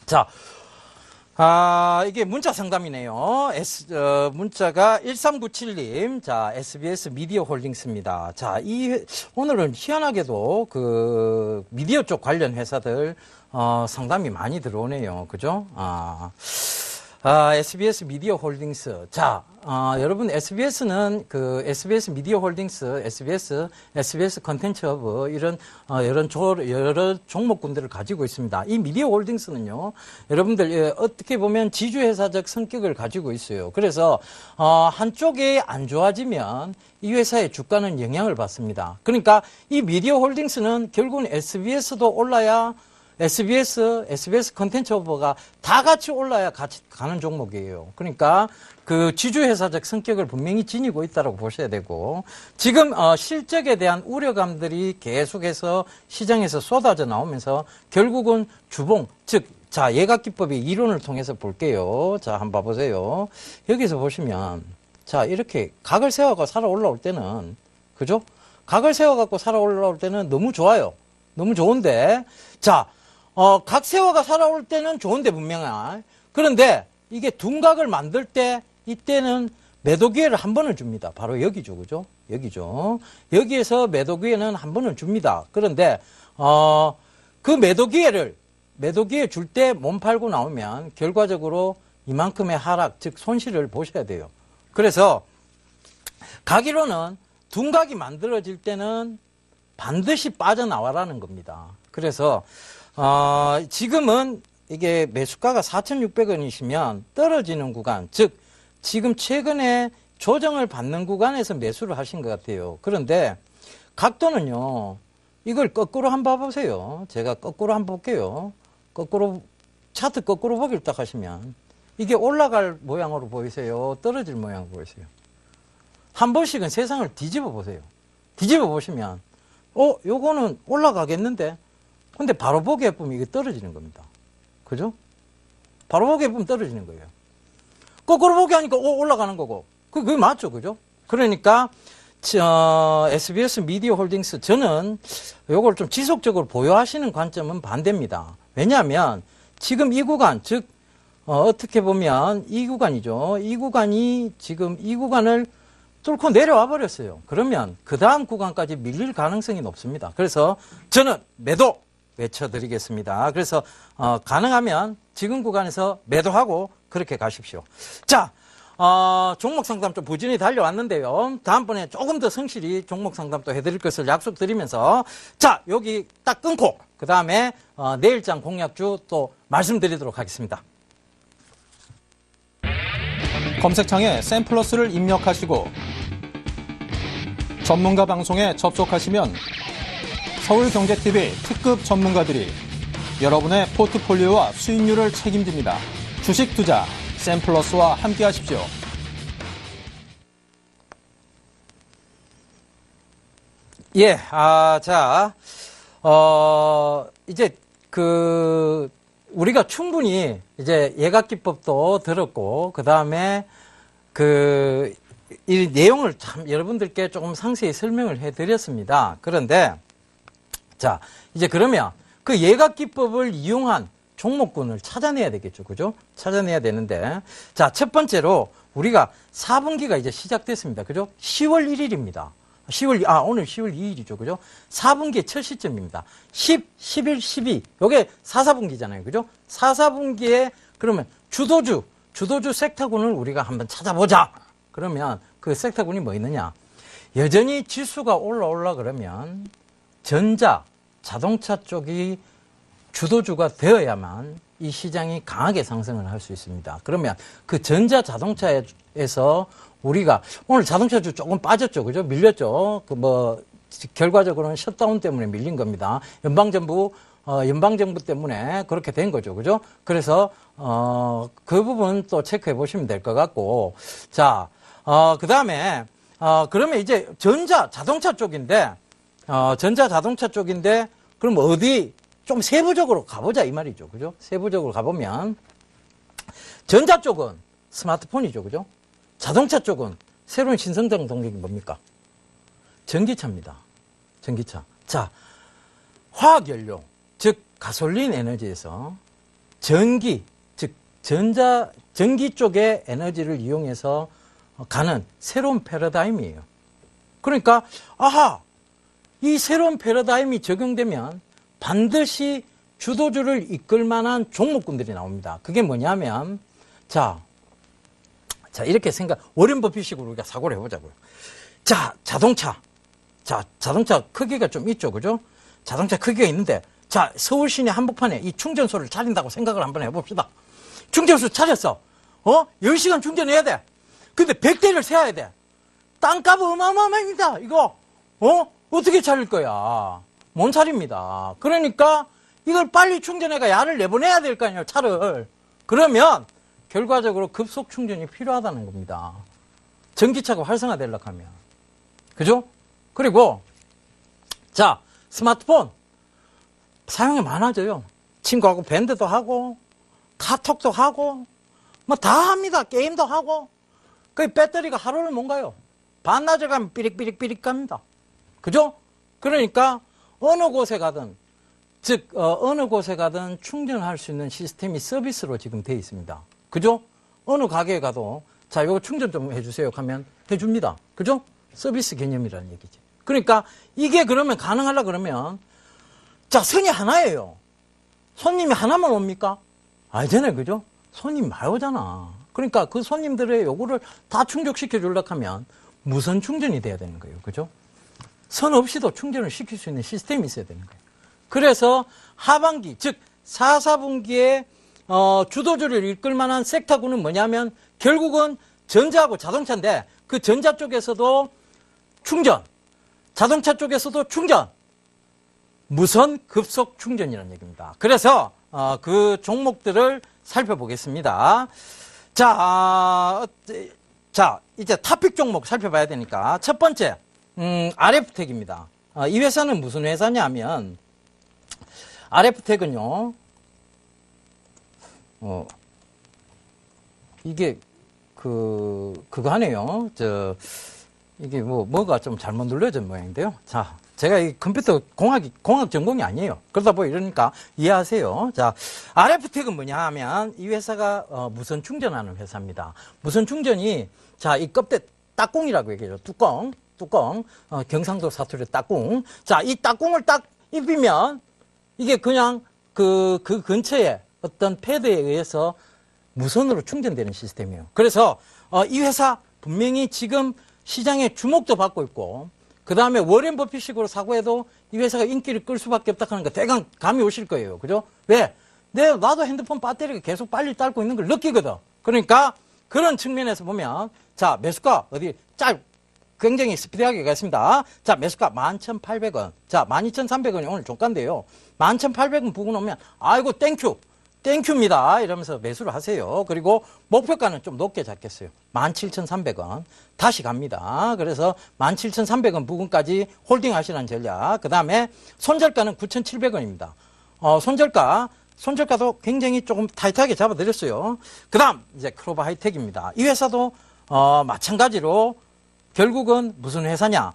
자, 이게 문자 상담이네요. 문자가 1397님. 자, SBS 미디어 홀딩스입니다. 자, 오늘은 희한하게도 그 미디어 쪽 관련 회사들, 상담이 많이 들어오네요. 그죠? SBS 미디어 홀딩스. 자, 여러분, SBS는 그 SBS 미디어 홀딩스, SBS 컨텐츠 허브, 이런, 여러 종목군들을 가지고 있습니다. 이 미디어 홀딩스는요, 여러분들, 어떻게 보면 지주회사적 성격을 가지고 있어요. 그래서, 한쪽이 안 좋아지면 이 회사의 주가는 영향을 받습니다. 그러니까 이 미디어 홀딩스는 결국은 SBS도 올라야 SBS 컨텐츠 오버가 다 같이 올라야 같이 가는 종목이에요. 그러니까 그 지주회사적 성격을 분명히 지니고 있다고 보셔야 되고, 지금 실적에 대한 우려감들이 계속해서 시장에서 쏟아져 나오면서 결국은 주봉, 즉, 자, 예각기법의 이론을 통해서 볼게요. 자, 한번 봐보세요. 여기서 보시면, 자, 이렇게 각을 세워가 살아 올라올 때는, 그죠? 각을 세워갖고 살아 올라올 때는 너무 좋아요. 너무 좋은데, 자, 각 세워가 살아올 때는 좋은데 분명히. 그런데 이게 둔각을 만들 때 이때는 매도 기회를 한 번을 줍니다. 바로 여기죠. 그죠? 여기죠. 여기에서 매도 기회는 한 번을 줍니다. 그런데 그 매도 기회 줄 때 몸 팔고 나오면 결과적으로 이만큼의 하락, 즉 손실을 보셔야 돼요. 그래서 가기로는 둔각이 만들어질 때는 반드시 빠져나와라는 겁니다. 그래서 지금은 이게 매수가가 4,600원이시면 떨어지는 구간, 즉 지금 최근에 조정을 받는 구간에서 매수를 하신 것 같아요. 그런데 각도는요, 이걸 거꾸로 한번 봐보세요. 제가 거꾸로 한번 볼게요. 거꾸로, 차트 거꾸로 보기를 딱 하시면 이게 올라갈 모양으로 보이세요? 떨어질 모양으로 보이세요? 한 번씩은 세상을 뒤집어 보세요. 뒤집어 보시면 요거는 올라가겠는데, 근데 바로 보기에 보면 이게 떨어지는 겁니다. 그죠? 바로 보기에 보면 떨어지는 거예요. 거꾸로 보기 하니까 올라가는 거고. 그게 맞죠. 그죠? 그러니까 SBS 미디어 홀딩스, 저는 요걸 좀 지속적으로 보유하시는 관점은 반대입니다. 왜냐하면 지금 이 구간, 즉 어떻게 보면 이 구간이죠. 이 구간이 지금 이 구간을 뚫고 내려와 버렸어요. 그러면 그 다음 구간까지 밀릴 가능성이 높습니다. 그래서 저는 매도 외쳐드리겠습니다. 그래서 가능하면 지금 구간에서 매도하고 그렇게 가십시오. 자, 종목 상담 좀 부진히 달려왔는데요. 다음번에 조금 더 성실히 종목 상담 또 해드릴 것을 약속드리면서, 자, 여기 딱 끊고 그 다음에 내일장 공략주 또 말씀드리도록 하겠습니다. 검색창에 샘플러스를 입력하시고 전문가 방송에 접속하시면 서울경제TV 특급 전문가들이 여러분의 포트폴리오와 수익률을 책임집니다. 주식 투자 샘플러스와 함께 하십시오. 예, 이제 우리가 충분히 이제 예각기법도 들었고, 그 다음에 이 내용을 참 여러분들께 조금 상세히 설명을 해드렸습니다. 그런데, 자, 이제 그러면 그 예각기법을 이용한 종목군을 찾아내야 되겠죠. 그죠? 찾아내야 되는데, 자, 첫 번째로 우리가 4분기가 이제 시작됐습니다. 그죠? 10월 1일입니다. 오늘 10월 2일이죠. 그죠? 4분기의 첫 시점입니다. 10, 11, 12. 요게 4분기잖아요. 그죠? 4분기에 그러면 주도주 섹터군을 우리가 한번 찾아보자. 그러면 그 섹터군이 뭐 있느냐? 여전히 지수가 올라 그러면 자동차 쪽이 주도주가 되어야만 이 시장이 강하게 상승을 할 수 있습니다. 그러면 그 자동차에서 우리가 오늘 자동차주 조금 빠졌죠. 그죠? 밀렸죠. 결과적으로는 셧다운 때문에 밀린 겁니다. 연방정부 때문에 그렇게 된 거죠. 그죠? 그래서, 그 부분 또 체크해 보시면 될 것 같고. 자, 그 다음에, 그러면 이제 자동차 쪽인데, 그럼 어디 좀 세부적으로 가보자 이 말이죠. 그죠? 세부적으로 가보면, 전자 쪽은 스마트폰이죠. 그죠? 자동차 쪽은 새로운 신성장 동력이 뭡니까? 전기차입니다. 전기차. 자, 화학연료, 즉 가솔린 에너지에서 전기, 즉 전기 쪽의 에너지를 이용해서 가는 새로운 패러다임이에요. 그러니까 이 새로운 패러다임이 적용되면 반드시 주도주를 이끌 만한 종목군들이 나옵니다. 그게 뭐냐면 자, 이렇게 워렌 버핏식으로 우리가 사고를 해보자고요. 자, 자동차 크기가 좀 있죠, 그죠? 자동차 크기가 있는데, 자, 서울 시내 한복판에 이 충전소를 차린다고 생각을 한번 해봅시다. 충전소 차렸어. 10시간 충전해야 돼. 근데 100대를 세워야 돼. 땅값 어마어마합니다, 이거. 어떻게 차릴 거야? 못 차립니다. 그러니까 이걸 빨리 충전해가 야를 내보내야 될 거 아니에요, 차를. 그러면 결과적으로 급속 충전이 필요하다는 겁니다. 전기차가 활성화되려고 하면. 그죠? 그리고, 자, 스마트폰. 사용이 많아져요. 친구하고 밴드도 하고, 카톡도 하고, 뭐 다 합니다. 게임도 하고. 그 배터리가 하루를 못 가요. 반나절 가면 삐릭삐릭 갑니다. 그죠? 그러니까 어느 곳에 가든, 즉, 어느 곳에 가든 충전할 수 있는 시스템이 서비스로 지금 되어 있습니다. 그죠? 어느 가게에 가도, 자, 이거 충전 좀 해주세요 하면 해줍니다. 그죠? 서비스 개념이라는 얘기지. 그러니까 이게 그러면 가능하려 그러면, 자, 선이 하나예요. 손님이 하나만 옵니까? 아니잖아요. 그죠? 손님 많이 오잖아. 그러니까 그 손님들의 요구를 다 충족시켜 주려고 하면 무선 충전이 돼야 되는 거예요. 그죠? 선 없이도 충전을 시킬 수 있는 시스템이 있어야 되는 거예요. 그래서 하반기, 즉 4, 4분기에 주도주를 이끌 만한 섹터군은 뭐냐면 결국은 전자하고 자동차인데 그 전자 쪽에서도 충전, 자동차 쪽에서도 충전, 무선 급속 충전이라는 얘기입니다. 그래서 그 종목들을 살펴보겠습니다. 자, 이제 탑픽 종목 살펴봐야 되니까 첫 번째 RF텍입니다. 이 회사는 무슨 회사냐면 RF텍은요. 이게 그거 하네요. 이게 뭐가 좀 잘못 눌려진 모양인데요. 자, 제가 이 컴퓨터 공학 전공이 아니에요. 그러다 보니 이러니까 이해하세요. 자, RF텍은 뭐냐 하면 이 회사가 무선 충전하는 회사입니다. 무선 충전이 자, 이 껍데 딱공이라고 얘기해요. 뚜껑. 경상도 사투리 딱공. 자, 이 딱공을 딱 입히면 이게 그냥 그 근처에 어떤 패드에 의해서 무선으로 충전되는 시스템이에요. 그래서 이 회사 분명히 지금 시장에 주목도 받고 있고 그 다음에 워렌 버핏식으로 사고해도 이 회사가 인기를 끌 수밖에 없다 하는 거 대강 감이 오실 거예요. 그죠? 왜? 나도 핸드폰 배터리가 계속 빨리 닳고 있는 걸 느끼거든. 그러니까 그런 측면에서 보면 자, 매수가 어디 굉장히 스피디하게 가겠습니다. 자, 매수가 11,800원. 자, 12,300원이 오늘 종가인데요. 11,800원 부근 오면 아이고 땡큐입니다. 이러면서 매수를 하세요. 그리고 목표가는 좀 높게 잡겠어요. 17,300원. 다시 갑니다. 그래서 17,300원 부근까지 홀딩 하시라는 전략. 그 다음에 손절가는 9,700원입니다. 손절가도 굉장히 조금 타이트하게 잡아드렸어요. 그 다음, 이제 크로바 하이텍입니다. 이 회사도, 마찬가지로 결국은 무슨 회사냐?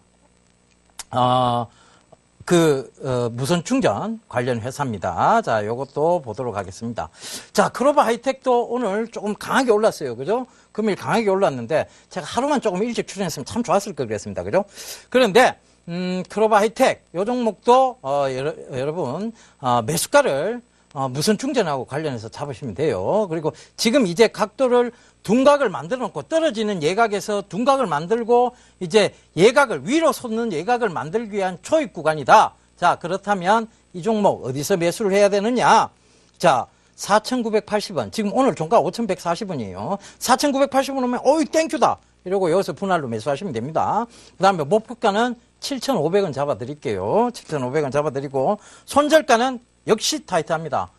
무선 충전 관련 회사입니다. 자, 요것도 보도록 하겠습니다. 자, 크로바 하이텍도 오늘 조금 강하게 올랐어요. 그죠? 금일 강하게 올랐는데, 제가 하루만 조금 일찍 출연했으면 참 좋았을 걸 그랬습니다. 그죠? 그런데, 크로바 하이텍, 요 종목도, 여러분, 매수가를, 무선 충전하고 관련해서 잡으시면 돼요. 그리고 지금 이제 각도를 둔각을 만들어 놓고 떨어지는 예각에서 둔각을 만들고 이제 예각을 위로 솟는 예각을 만들기 위한 초입 구간이다. 자, 그렇다면 이 종목 어디서 매수를 해야 되느냐? 자, 4,980원. 지금 오늘 종가 5,140원이에요. 4,980원 오면 어이 땡큐다. 이러고 여기서 분할로 매수하시면 됩니다. 그 다음에 목표가는 7,500원 잡아드릴게요. 7,500원 잡아드리고 손절가는 역시 타이트합니다.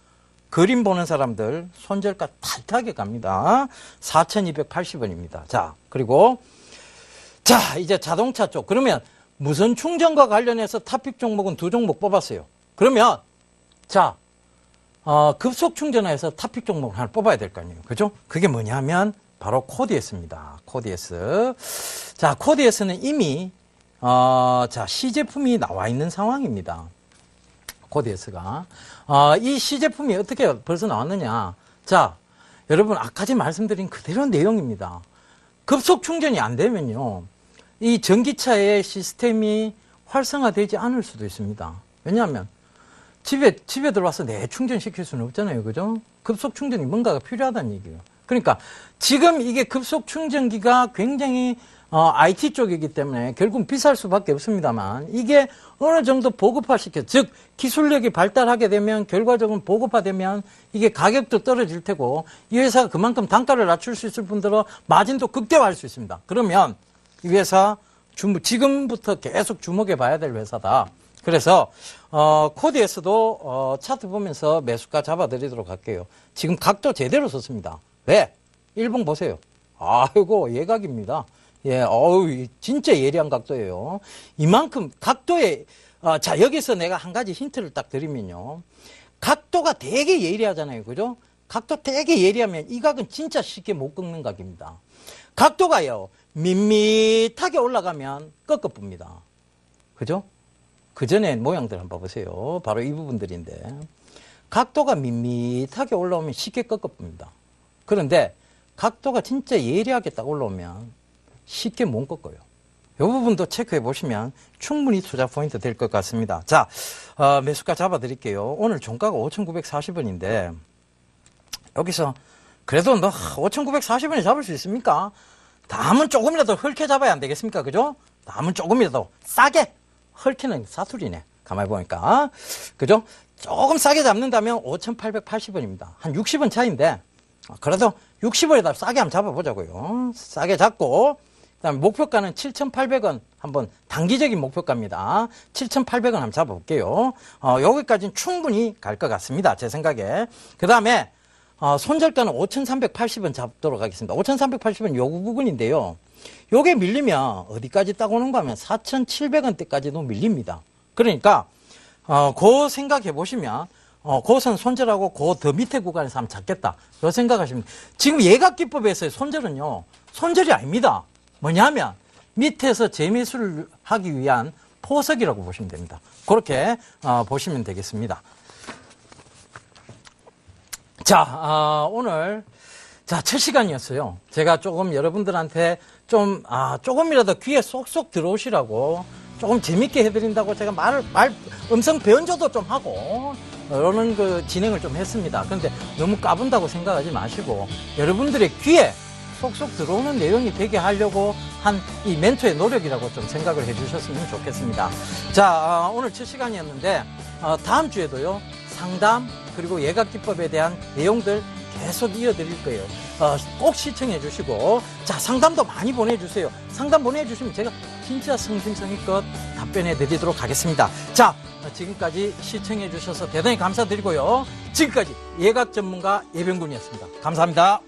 그림 보는 사람들 손절가 타이트하게 갑니다. 4,280원입니다. 자, 그리고 자, 이제 자동차 쪽. 그러면 무선 충전과 관련해서 탑픽 종목은 두 종목 뽑았어요. 그러면 자, 급속 충전해서 탑픽 종목을 하나 뽑아야 될 거 아니에요. 그죠? 그게 뭐냐면 바로 코디에스입니다. 코디에스. 자, 코디에스는 이미 자, 시제품이 나와 있는 상황입니다. 코디에스가. 이 시제품이 어떻게 벌써 나왔느냐. 자, 여러분, 아까 전에 말씀드린 그대로 내용입니다. 급속 충전이 안 되면요. 이 전기차의 시스템이 활성화되지 않을 수도 있습니다. 왜냐하면 집에 들어와서 내 충전시킬 수는 없잖아요. 그죠? 급속 충전이 뭔가가 필요하다는 얘기예요. 그러니까 지금 이게 급속 충전기가 굉장히 IT 쪽이기 때문에 결국 비쌀 수밖에 없습니다만 이게 어느 정도 보급화시켜, 즉 기술력이 발달하게 되면 결과적으로 보급화되면 이게 가격도 떨어질 테고 이 회사가 그만큼 단가를 낮출 수 있을 뿐더러 마진도 극대화할 수 있습니다. 그러면 이 회사 지금부터 계속 주목해 봐야 될 회사다. 그래서 코디에서도 차트 보면서 매수가 잡아드리도록 할게요. 지금 각도 제대로 썼습니다. 왜? 일봉 보세요. 아이고 예각입니다. 예, 어우 진짜 예리한 각도예요. 이만큼 각도에 자 여기서 내가 한 가지 힌트를 딱 드리면요. 각도가 되게 예리하잖아요, 그죠? 각도 되게 예리하면 이 각은 진짜 쉽게 못 꺾는 각입니다. 각도가요 밋밋하게 올라가면 꺾어봅니다. 그죠? 그 전에 모양들 한번 보세요. 바로 이 부분들인데 각도가 밋밋하게 올라오면 쉽게 꺾어봅니다. 그런데 각도가 진짜 예리하게 딱 올라오면 쉽게 못 꺾어요. 이 부분도 체크해 보시면 충분히 투자 포인트 될 것 같습니다. 자, 매수가 잡아 드릴게요. 오늘 종가가 5,940원인데 여기서 그래도 너 5,940원에 잡을 수 있습니까? 다음은 조금이라도 헐게 잡아야 안 되겠습니까? 그죠? 다음은 조금이라도 싸게 헐키는 사투리네. 가만히 보니까. 그죠? 조금 싸게 잡는다면 5,880원입니다. 한 60원 차이인데, 그래도 60원에다 싸게 한번 잡아보자고요. 싸게 잡고, 그 다음에 목표가는 7,800원 한번 단기적인 목표가입니다. 7,800원 한번 잡아볼게요. 여기까지는 충분히 갈 것 같습니다. 제 생각에. 그 다음에, 손절가는 5,380원 잡도록 하겠습니다. 5,380원 요구 부분인데요. 요게 밀리면 어디까지 딱 오는가 하면 4,700원대까지도 밀립니다. 그러니까 그 생각해 보시면 그선 손절하고 그 더 밑에 구간에서 한번 잡겠다. 그 생각하시면 지금 예각기법에서의 손절은요. 손절이 아닙니다. 뭐냐면 밑에서 재매수를 하기 위한 포석이라고 보시면 됩니다. 그렇게 보시면 되겠습니다. 자, 오늘 자, 첫 시간이었어요. 제가 조금 여러분들한테 좀, 조금이라도 귀에 쏙쏙 들어오시라고 조금 재밌게 해드린다고 제가 음성 변조도 좀 하고, 이런 그 진행을 좀 했습니다. 그런데 너무 까분다고 생각하지 마시고, 여러분들의 귀에 쏙쏙 들어오는 내용이 되게 하려고 한 이 멘토의 노력이라고 좀 생각을 해 주셨으면 좋겠습니다. 자, 오늘 첫 시간이었는데, 다음 주에도요, 상담, 그리고 예각기법에 대한 내용들 계속 이어드릴 거예요. 꼭 시청해 주시고, 자, 상담도 많이 보내주세요. 상담 보내주시면 제가 진짜 성심성의껏 답변해 드리도록 하겠습니다. 자, 지금까지 시청해 주셔서 대단히 감사드리고요. 지금까지 예각 전문가 예병군이었습니다. 감사합니다.